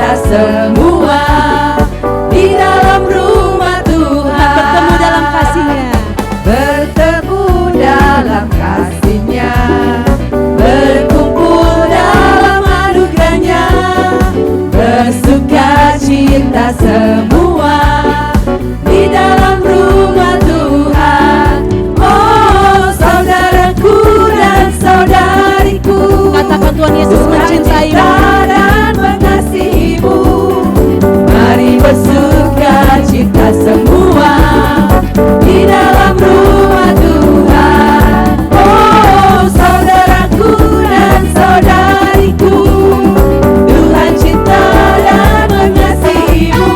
kita semua di dalam rumah Tuhan. Bertemu dalam kasih-Nya. Bertemu dalam kasih-Nya, berkumpul dalam anugerah-Nya, bersuka cita semua di dalam rumah Tuhan. Oh, saudaraku dan saudariku, Katakan Tuhan Yesus mencintaimu dan mengasihimu. Mari bersuka cita semua di dalam rumah Tuhan. Oh, saudaraku dan saudariku, Tuhan cinta dan mengasihimu.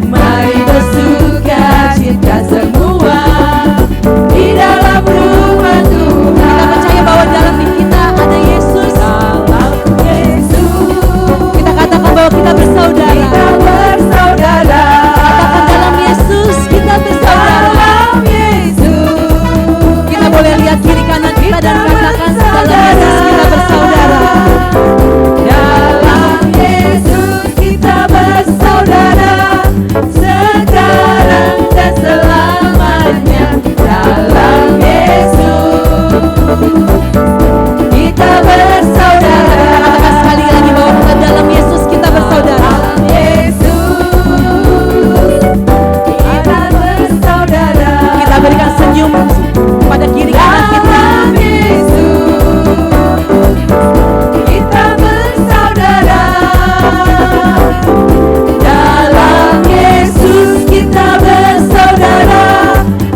Mari bersuka cita semua di dalam rumah Tuhan. Kita percaya bahwa dalam diri kita ada Yesus. Dalam Yesus Kita katakan bahwa kita bersaudara. kita bersaudara. Katakan dalam Yesus kita bersaudara. Dalam Yesus Kita boleh lihat kiri kanan kita dan katakan dalam Yesus kita bersaudara. Dalam Yesus kita bersaudara, sekarang dan selamanya. Dalam Yesus kita bersaudara. Katakan sekali lagi bahwa kita dalam Yesus kita bersaudara. Dalam Yesus kita bersaudara. Kita berikan senyum pada kiri kanan kita. Dalam Yesus kita bersaudara. Dalam Yesus kita bersaudara,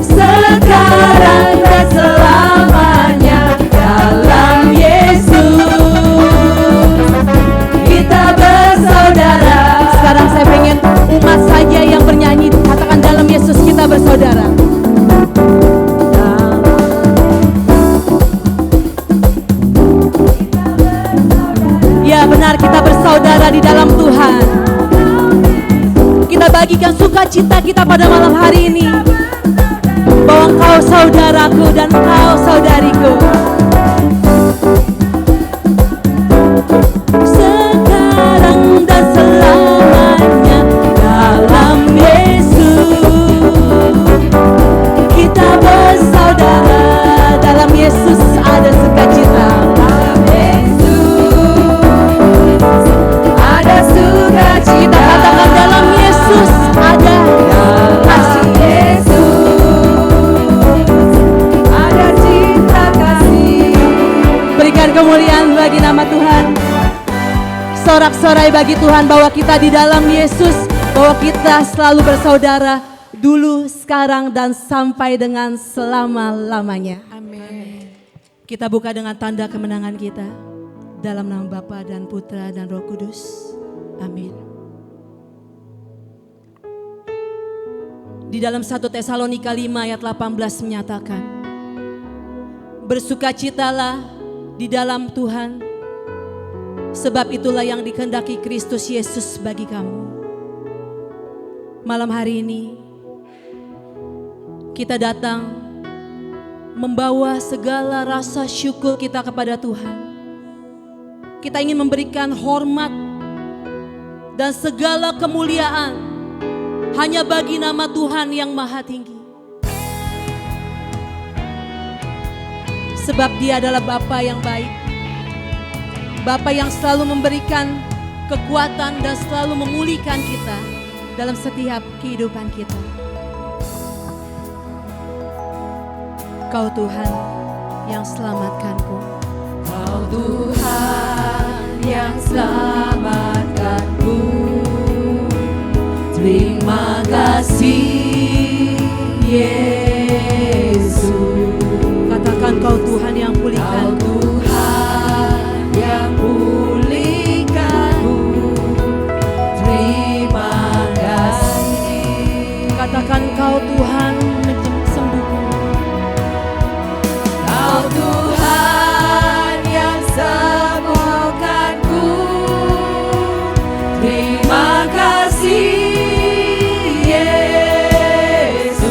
sekarang dan selamanya. Dalam Yesus kita bersaudara. Sekarang saya pengen umat saja yang bernyanyi katakan dalam Yesus kita bersaudara. Ya benar, kita bersaudara di dalam Tuhan. Kita bagikan sukacita kita pada malam hari ini, bahwa engkau saudaraku dan engkau saudariku. Sekarang dan selamanya dalam Yesus kita bersaudara. Dalam Yesus ada sukacita. Dalam Yesus ada sukacita. Katakan dalam Yesus ada Dalam Yesus ada cinta kasih. Berikan kemuliaan bagi nama Tuhan. Sorak-sorai bagi Tuhan bahwa kita di dalam Yesus, bahwa kita selalu bersaudara dulu, sekarang, dan sampai dengan selama-lamanya. Amin. Kita buka dengan tanda kemenangan kita dalam nama Bapa dan Putra dan Roh Kudus. Amin. Di dalam 1 Tesalonika 5 ayat 18 menyatakan, bersukacitalah di dalam Tuhan, sebab itulah yang dikehendaki Kristus Yesus bagi kamu. Malam hari ini kita datang membawa segala rasa syukur kita kepada Tuhan. Kita ingin memberikan hormat dan segala kemuliaan hanya bagi nama Tuhan yang maha tinggi. Sebab Dia adalah Bapa yang baik, Bapa yang selalu memberikan kekuatan dan selalu memulihkan kita dalam setiap kehidupan kita. Kau Tuhan yang selamatkanku. Kau Tuhan yang selamatkanku. Terima kasih Yesus. Katakan kau Tuhan yang Kau pulihkan. Tuhan yang pulihkanku. Terima kasih. Katakan kau Tuhan sembuhkan. Kau Tuhan yang sembuhkanku. Terima kasih Yesus.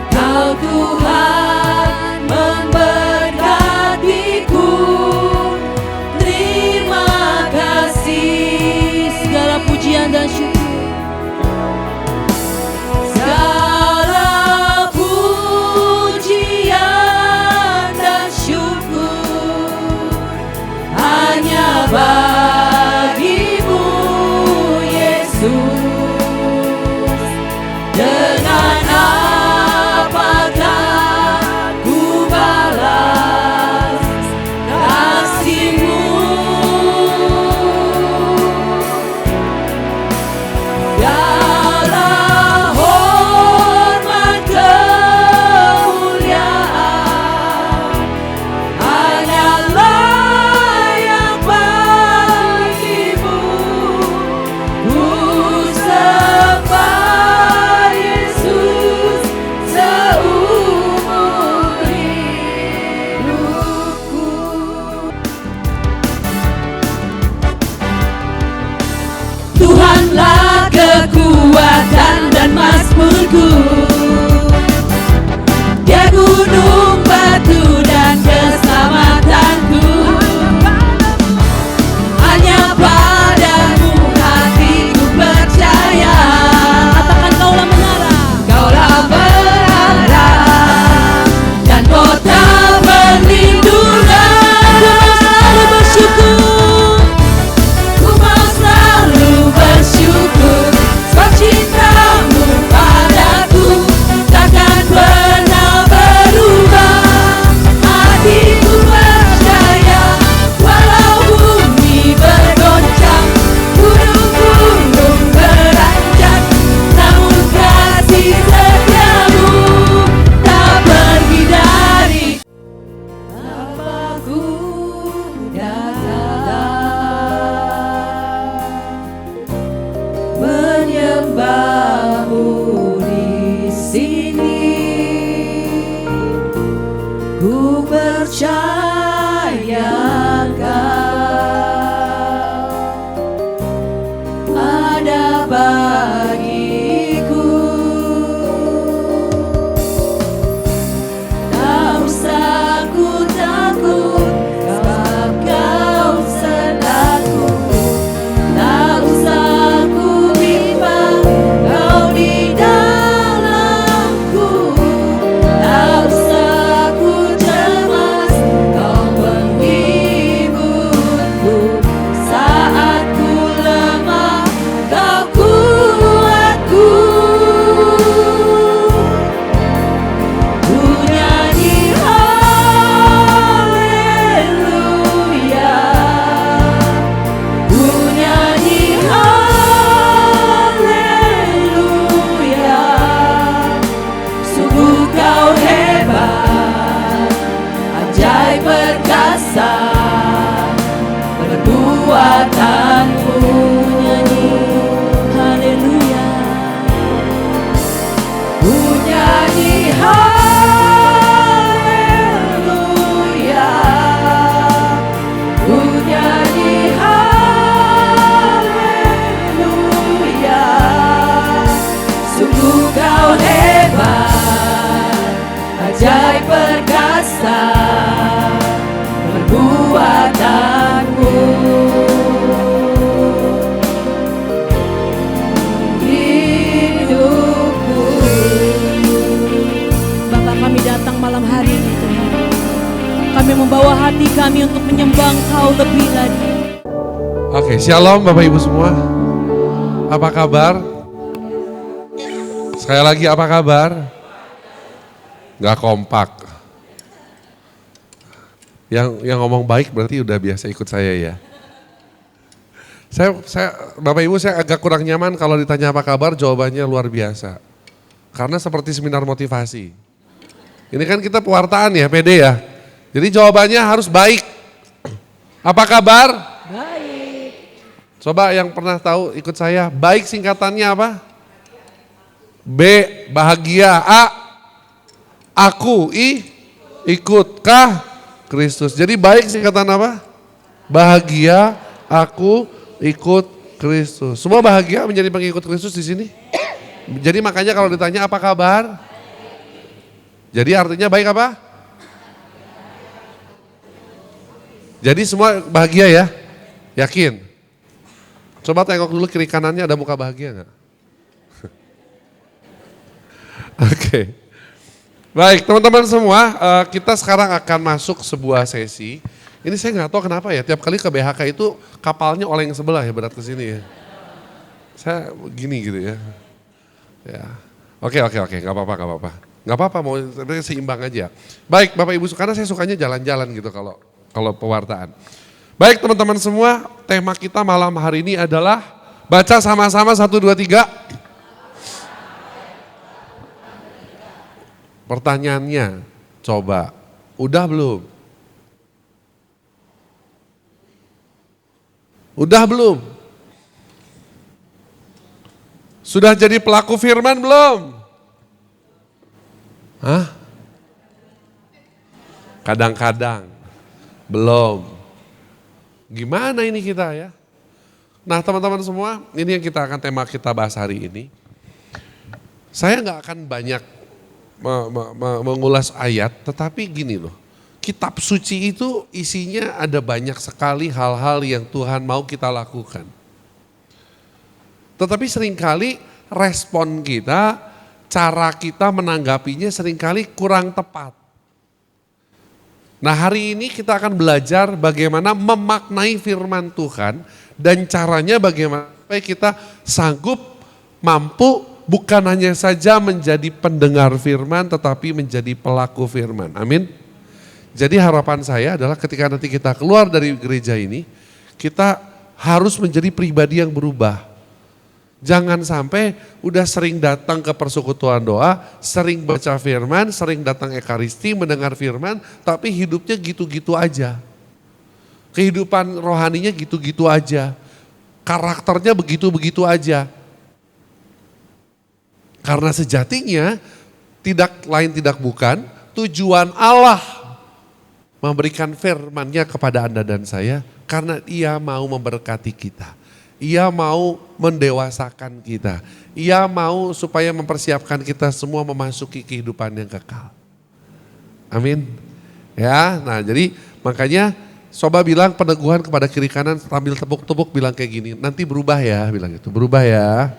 Kau Tuhan memberkatiku. Terima kasih haleluya, ku nyanyi haleluya. Sungguh kau hebat, ajaib perkasa perbuatanmu. Hidupku. Bapa, kami datang malam hari ini Tuhan. Kami membawa hati kami untuk menyembah Engkau lebih lagi. Oke, shalom Bapak Ibu semua. Apa kabar? Sekali lagi apa kabar? Gak kompak. Yang ngomong baik berarti udah biasa ikut saya ya. Saya Bapak Ibu, saya agak kurang nyaman kalau ditanya apa kabar, jawabannya luar biasa. Karena seperti seminar motivasi. Ini kan kita pewartaan ya, PD ya. Jadi jawabannya harus baik. Apa kabar? Baik. Coba yang pernah tahu ikut saya, baik singkatannya apa? B, bahagia. A, aku. I, ikut. K, Kristus. Jadi baik singkatan apa? Bahagia, aku, ikut Kristus. Semua bahagia menjadi pengikut Kristus di sini? Jadi makanya kalau ditanya apa kabar? Jadi artinya baik apa? Jadi semua bahagia ya? Yakin? Coba tengok dulu kiri kanannya, ada muka bahagia nggak? Oke. Baik teman-teman semua, kita sekarang akan masuk sebuah sesi. Ini saya nggak tahu kenapa ya, tiap kali ke BHK itu kapalnya oleng sebelah ya, berat ke sini ya. Saya gini gitu ya. Ya. Oke, nggak apa-apa. Nggak apa-apa, mau seimbang aja. Baik Bapak Ibu, karena saya sukanya jalan-jalan gitu kalau pewartaan. Baik teman-teman semua, tema kita malam hari ini adalah baca sama-sama 1, 2, 3. Pertanyaannya, coba, udah belum? Udah belum? Sudah jadi pelaku firman belum? Hah? Kadang-kadang, belum. Gimana ini kita ya? Nah teman-teman semua, ini yang tema kita bahas hari ini. Saya nggak akan banyak mengulas ayat, tetapi gini loh. Kitab suci itu isinya ada banyak sekali hal-hal yang Tuhan mau kita lakukan. Tetapi seringkali respon kita, cara kita menanggapinya seringkali kurang tepat. Nah hari ini kita akan belajar bagaimana memaknai firman Tuhan dan caranya bagaimana supaya kita sanggup, mampu bukan hanya saja menjadi pendengar firman tetapi menjadi pelaku firman. Amin. Jadi harapan saya adalah ketika nanti kita keluar dari gereja ini, kita harus menjadi pribadi yang berubah. Jangan sampai udah sering datang ke persekutuan doa, sering baca firman, sering datang ekaristi, mendengar firman, tapi hidupnya gitu-gitu aja. Kehidupan rohaninya gitu-gitu aja. Karakternya begitu-begitu aja. Karena sejatinya tidak lain tidak bukan tujuan Allah memberikan firman-Nya kepada Anda dan saya karena Ia mau memberkati kita. Ia mau mendewasakan kita. Ia mau supaya mempersiapkan kita semua memasuki kehidupan yang kekal. Amin. Ya, nah jadi makanya coba bilang peneguhan kepada kiri kanan sambil tepuk-tepuk bilang kayak gini. Nanti berubah ya, bilang gitu. Berubah ya.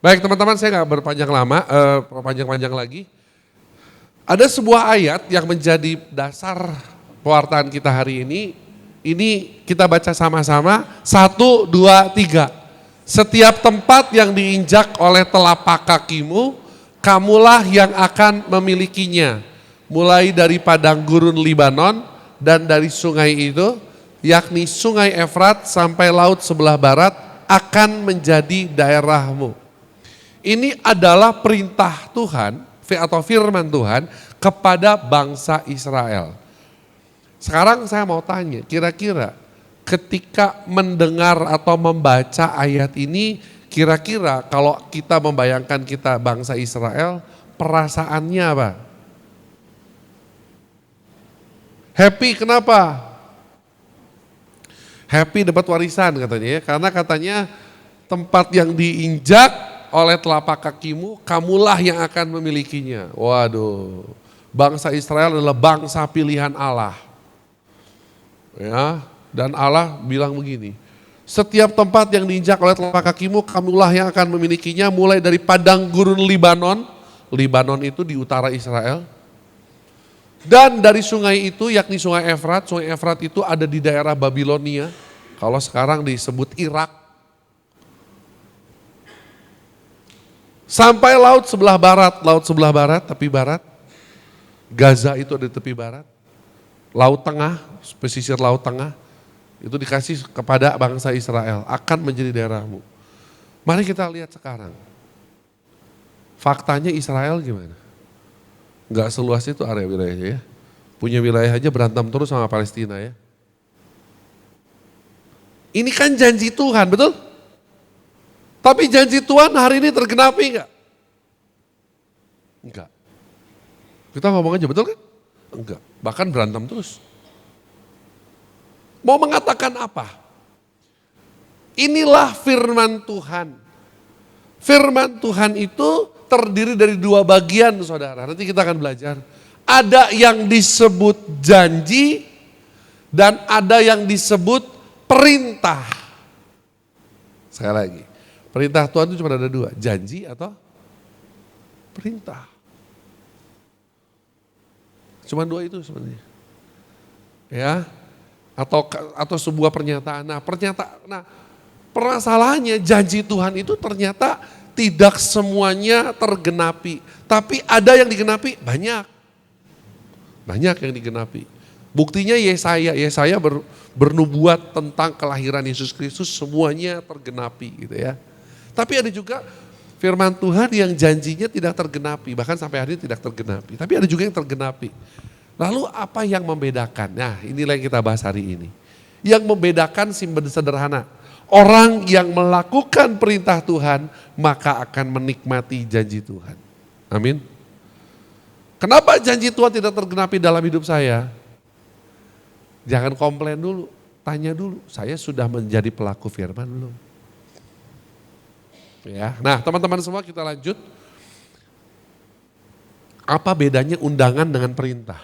Baik teman-teman, saya nggak berpanjang lagi. Ada sebuah ayat yang menjadi dasar pewartaan kita hari ini. Ini kita baca sama-sama, 1, 2, 3. Setiap tempat yang diinjak oleh telapak kakimu, kamulah yang akan memilikinya. Mulai dari padang gurun Libanon dan dari sungai itu, yakni sungai Efrat sampai laut sebelah barat akan menjadi daerahmu. Ini adalah perintah Tuhan atau firman Tuhan kepada bangsa Israel. Sekarang saya mau tanya, kira-kira ketika mendengar atau membaca ayat ini, Kira-kira kalau kita membayangkan kita bangsa Israel, perasaannya apa? Happy, kenapa? Happy dapat warisan katanya ya, karena katanya tempat yang diinjak oleh telapak kakimu, kamulah yang akan memilikinya. Waduh, bangsa Israel adalah bangsa pilihan Allah. Ya, dan Allah bilang begini, setiap tempat yang diinjak oleh telapak kakimu, kamulah yang akan memilikinya, mulai dari padang gurun Libanon. Libanon itu di utara Israel. Dan dari sungai itu, yakni sungai Efrat itu ada di daerah Babilonia, kalau sekarang disebut Irak. Sampai laut sebelah barat, tepi barat. Gaza itu ada di tepi barat. Laut Tengah, pesisir Laut Tengah, itu dikasih kepada bangsa Israel, akan menjadi daerahmu. Mari kita lihat sekarang. Faktanya Israel gimana? Enggak seluas itu area wilayahnya ya. Punya wilayah aja berantem terus sama Palestina ya. Ini kan janji Tuhan, betul? Tapi janji Tuhan hari ini tergenapi enggak? Enggak. Kita ngomong aja, betul kan? Enggak, bahkan berantem terus. Mau mengatakan apa? Inilah firman Tuhan. Firman Tuhan itu terdiri dari dua bagian saudara, nanti kita akan belajar. Ada yang disebut janji dan ada yang disebut perintah. Sekali lagi, perintah Tuhan itu cuma ada dua, janji atau perintah. Cuma dua itu sebenarnya. Ya, atau sebuah pernyataan. Nah, permasalahannya janji Tuhan itu ternyata tidak semuanya tergenapi. Tapi ada yang digenapi, banyak. Banyak yang digenapi. Buktinya Yesaya bernubuat tentang kelahiran Yesus Kristus, semuanya tergenapi gitu ya. Tapi ada juga firman Tuhan yang janjinya tidak tergenapi, bahkan sampai hari ini tidak tergenapi. Tapi ada juga yang tergenapi. Lalu apa yang membedakan? Nah, inilah yang kita bahas hari ini. Yang membedakan sederhana. Orang yang melakukan perintah Tuhan, maka akan menikmati janji Tuhan. Amin. Kenapa janji Tuhan tidak tergenapi dalam hidup saya? Jangan komplain dulu, tanya dulu, saya sudah menjadi pelaku firman belum? Ya, nah teman-teman semua kita lanjut. Apa bedanya undangan dengan perintah?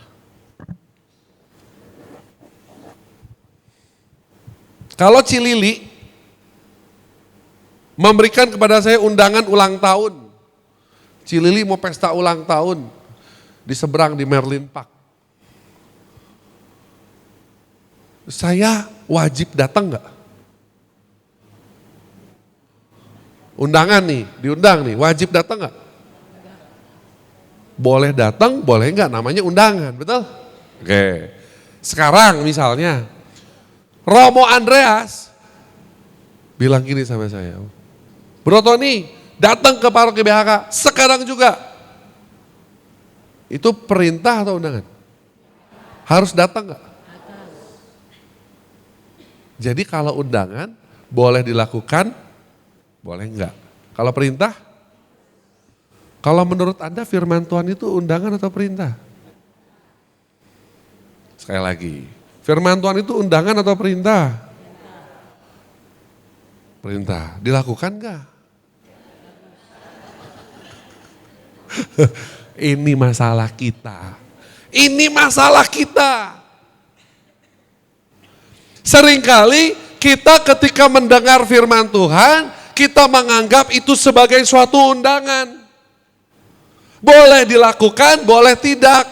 Kalau Cilili memberikan kepada saya undangan ulang tahun. Cilili mau pesta ulang tahun di seberang di Merlin Park. Saya wajib datang enggak? Undangan nih, diundang nih, wajib datang enggak? Boleh datang, boleh enggak, namanya undangan, betul? Oke. Sekarang misalnya Romo Andreas bilang gini sama saya, Bro Tony datang ke paroki BHK sekarang juga. Itu perintah atau undangan? Harus datang enggak? Jadi kalau undangan boleh dilakukan, boleh enggak. Kalau perintah? Kalau menurut Anda firman Tuhan itu undangan atau perintah? Sekali lagi, firman Tuhan itu undangan atau perintah? Perintah. Dilakukan enggak? Ini masalah kita. Ini masalah kita. Seringkali kita ketika mendengar firman Tuhan, kita menganggap itu sebagai suatu undangan. Boleh dilakukan, boleh tidak.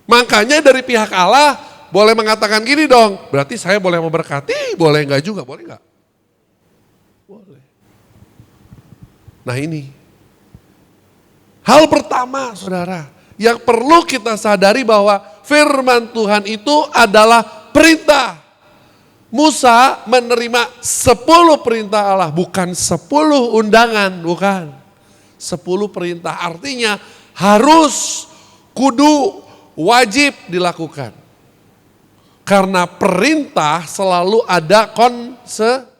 Makanya dari pihak Allah boleh mengatakan gini dong, berarti saya boleh memberkati, boleh enggak juga, boleh enggak? Boleh. Nah ini, hal pertama saudara, yang perlu kita sadari bahwa firman Tuhan itu adalah perintah. Musa menerima 10 perintah Allah, bukan 10 undangan, bukan. 10 perintah, artinya harus, kudu, wajib dilakukan. Karena perintah selalu ada konsekuensi.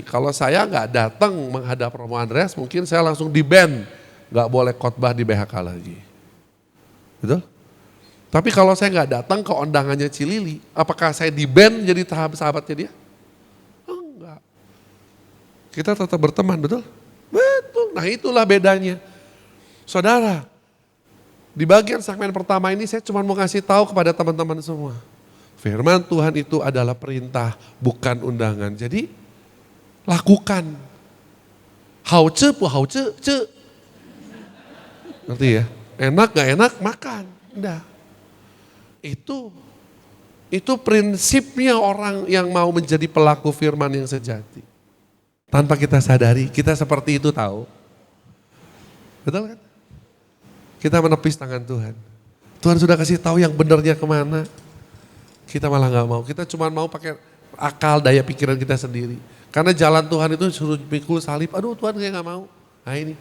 Kalau saya nggak datang menghadap Romo Andreas, mungkin saya langsung di-ban. Nggak boleh khotbah di BHK lagi. Betul? Tapi kalau saya nggak datang ke undangannya Cilili, apakah saya di-ban jadi sahabatnya dia? Oh, enggak. Kita tetap berteman, betul? Betul, nah itulah bedanya. Saudara, di bagian segmen pertama ini saya cuma mau kasih tahu kepada teman-teman semua. Firman Tuhan itu adalah perintah, bukan undangan. Jadi lakukan. Hao ce pu hao ce, ce. Ngerti ya? Enak gak enak, makan. Udah. Itu prinsipnya orang yang mau menjadi pelaku firman yang sejati. Tanpa kita sadari, kita seperti itu tahu. Betul kan? Kita menepis tangan Tuhan. Tuhan sudah kasih tahu yang benarnya kemana. Kita malah gak mau. Kita cuma mau pakai akal, daya pikiran kita sendiri. Karena jalan Tuhan itu suruh pikul salib. Aduh Tuhan saya gak mau. Nah ini.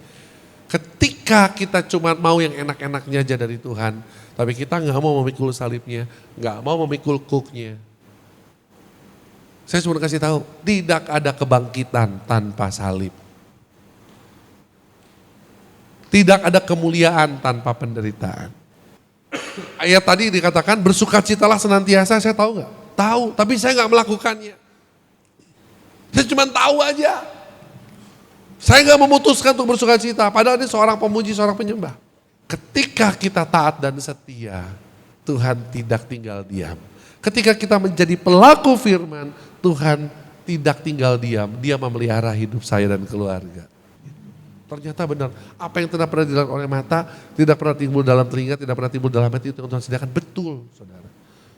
Ketika kita cuma mau yang enak-enaknya aja dari Tuhan. Tapi kita gak mau memikul salibnya. Gak mau memikul kuknya. Saya cuma kasih tahu. Tidak ada kebangkitan tanpa salib. Tidak ada kemuliaan tanpa penderitaan. Ayat tadi dikatakan bersukacitalah senantiasa, saya tahu gak? Tahu, tapi saya gak melakukannya. Saya cuma tahu aja. Saya gak memutuskan untuk bersukacita, padahal ini seorang pemuji, seorang penyembah. Ketika kita taat dan setia, Tuhan tidak tinggal diam. Ketika kita menjadi pelaku firman, Tuhan tidak tinggal diam. Dia memelihara hidup saya dan keluarga. Ternyata benar, apa yang tidak pernah dilihat oleh mata, tidak pernah timbul dalam telinga, tidak pernah timbul dalam hati, itu yang Tuhan sediakan. Betul, saudara.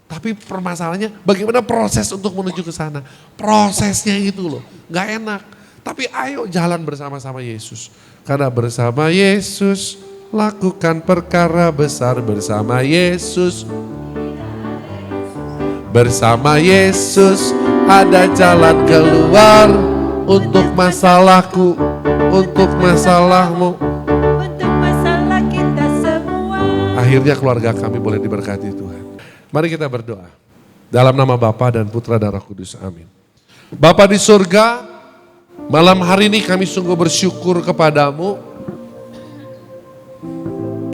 Tapi permasalahannya bagaimana proses untuk menuju ke sana. Prosesnya itu loh, gak enak. Tapi ayo jalan bersama-sama Yesus. Karena bersama Yesus lakukan perkara besar bersama Yesus. Bersama Yesus ada jalan keluar untuk masalahku. Untuk masalahmu, untuk masalah kita semua. Akhirnya keluarga kami boleh diberkati Tuhan. Mari kita berdoa. Dalam nama Bapa dan Putra dan Roh Kudus, amin. Bapa di surga, malam hari ini kami sungguh bersyukur kepadamu.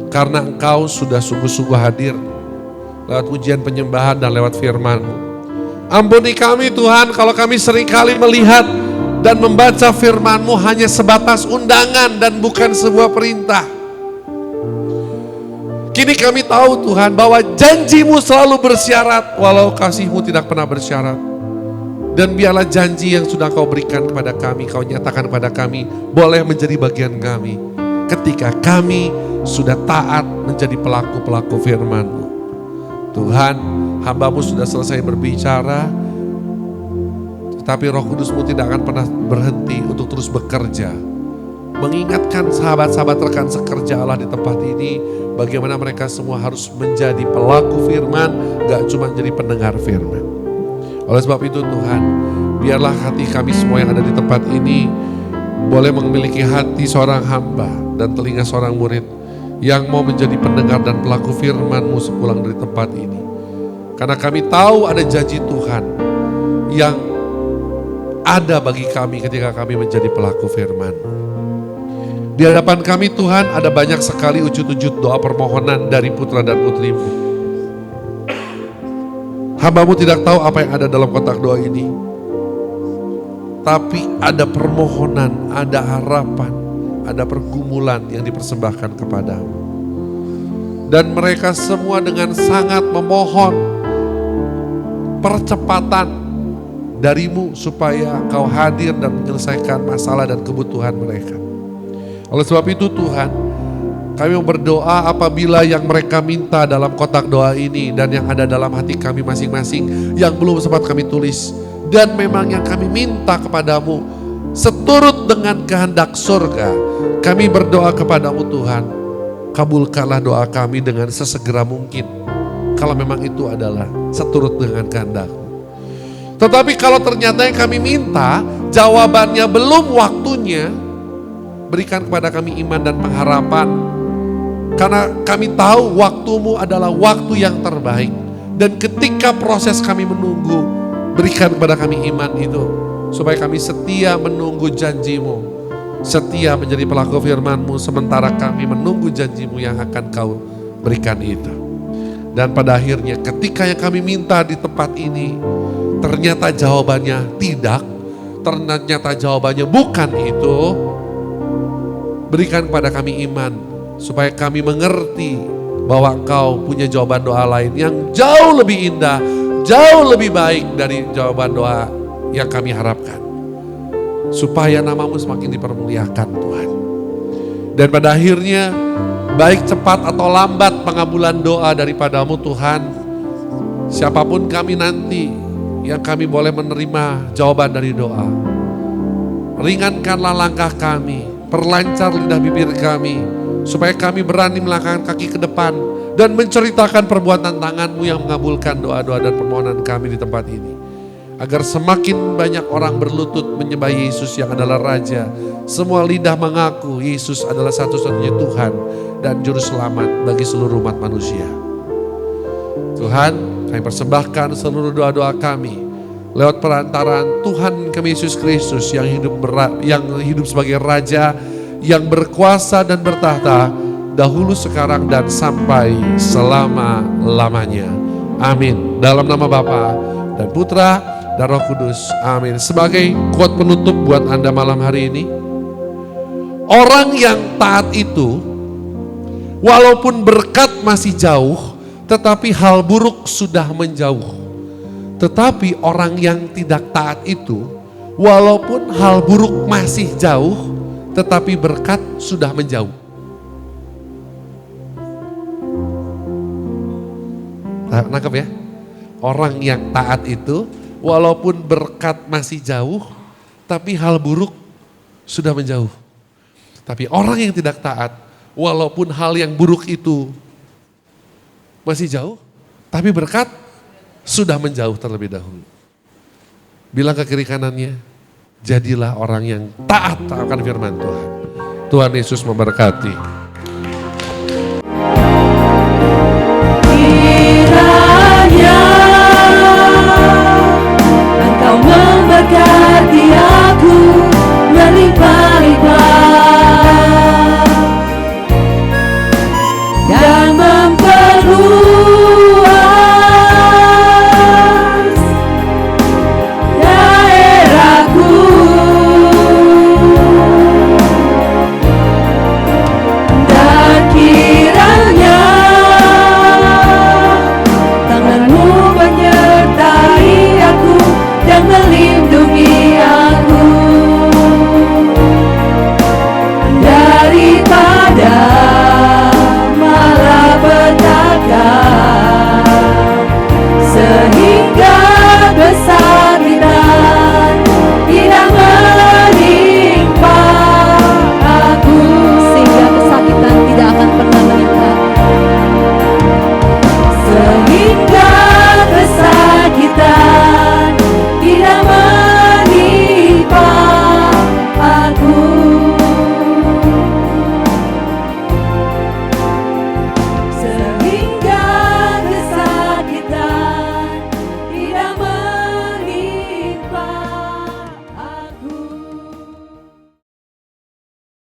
Karena Engkau sudah sungguh-sungguh hadir lewat ujian penyembahan dan lewat firman-Mu. Ampuni kami Tuhan kalau kami seringkali melihat dan membaca firman-Mu hanya sebatas undangan dan bukan sebuah perintah. Kini kami tahu Tuhan bahwa janji-Mu selalu bersyarat walau kasih-Mu tidak pernah bersyarat. Dan biarlah janji yang sudah Kau berikan kepada kami, Kau nyatakan kepada kami, boleh menjadi bagian kami. Ketika kami sudah taat menjadi pelaku-pelaku firman-Mu. Tuhan, hamba-Mu sudah selesai berbicara, tapi Roh Kudus-Mu tidak akan pernah berhenti untuk terus bekerja. Mengingatkan sahabat-sahabat rekan sekerja Allah di tempat ini, bagaimana mereka semua harus menjadi pelaku firman, gak cuma jadi pendengar firman. Oleh sebab itu Tuhan, biarlah hati kami semua yang ada di tempat ini, boleh memiliki hati seorang hamba dan telinga seorang murid, yang mau menjadi pendengar dan pelaku firman-Mu sepulang dari tempat ini. Karena kami tahu ada janji Tuhan, yang ada bagi kami ketika kami menjadi pelaku firman. Di hadapan kami Tuhan ada banyak sekali wujud-wujud doa permohonan dari putra dan putri-Mu. Hamba-Mu tidak tahu apa yang ada dalam kotak doa ini. Tapi ada permohonan, ada harapan, ada pergumulan yang dipersembahkan kepadamu. Dan mereka semua dengan sangat memohon percepatan dari-Mu supaya Kau hadir dan menyelesaikan masalah dan kebutuhan mereka. Oleh sebab itu Tuhan, kami berdoa apabila yang mereka minta dalam kotak doa ini dan yang ada dalam hati kami masing-masing yang belum sempat kami tulis, dan memang yang kami minta kepadamu seturut dengan kehendak surga, kami berdoa kepadamu Tuhan, kabulkanlah doa kami dengan sesegera mungkin kalau memang itu adalah seturut dengan kehendak-Mu. Tetapi kalau ternyata yang kami minta jawabannya belum waktunya, berikan kepada kami iman dan pengharapan. Karena kami tahu waktu-Mu adalah waktu yang terbaik. Dan ketika proses kami menunggu, berikan kepada kami iman itu, supaya kami setia menunggu janji-Mu, setia menjadi pelaku firman-Mu, sementara kami menunggu janji-Mu yang akan Kau berikan itu. Dan pada akhirnya ketika yang kami minta di tempat ini, ternyata jawabannya tidak, ternyata jawabannya bukan itu, berikan kepada kami iman, supaya kami mengerti bahwa Engkau punya jawaban doa lain yang jauh lebih indah, jauh lebih baik dari jawaban doa yang kami harapkan. Supaya nama-Mu semakin dipermuliakan Tuhan. Dan pada akhirnya, baik cepat atau lambat pengabulan doa daripada-Mu Tuhan, siapapun kami nanti yang kami boleh menerima jawaban dari doa, ringankanlah langkah kami, perlancar lidah bibir kami, supaya kami berani melangkahkan kaki ke depan dan menceritakan perbuatan tangan-Mu yang mengabulkan doa-doa dan permohonan kami di tempat ini. Agar semakin banyak orang berlutut menyembah Yesus yang adalah Raja. Semua lidah mengaku Yesus adalah satu-satunya Tuhan dan Juru Selamat bagi seluruh umat manusia. Tuhan, kami persembahkan seluruh doa-doa kami lewat perantaraan Tuhan kami Yesus Kristus yang hidup sebagai Raja, yang berkuasa dan bertahta dahulu, sekarang, dan sampai selama-lamanya. Amin. Dalam nama Bapa dan Putra dan Roh Kudus. Amin. Sebagai quote penutup buat Anda malam hari ini, orang yang taat itu, walaupun berkat masih jauh, tetapi hal buruk sudah menjauh. Tetapi orang yang tidak taat itu, walaupun hal buruk masih jauh, tetapi berkat sudah menjauh. Nangkep ya? Orang yang taat itu, walaupun berkat masih jauh, tapi hal buruk sudah menjauh. Tapi orang yang tidak taat, walaupun hal yang buruk itu masih jauh, tapi berkat sudah menjauh terlebih dahulu. Bilang ke kiri kanannya, jadilah orang yang taat akan firman Tuhan. Tuhan Yesus memberkati.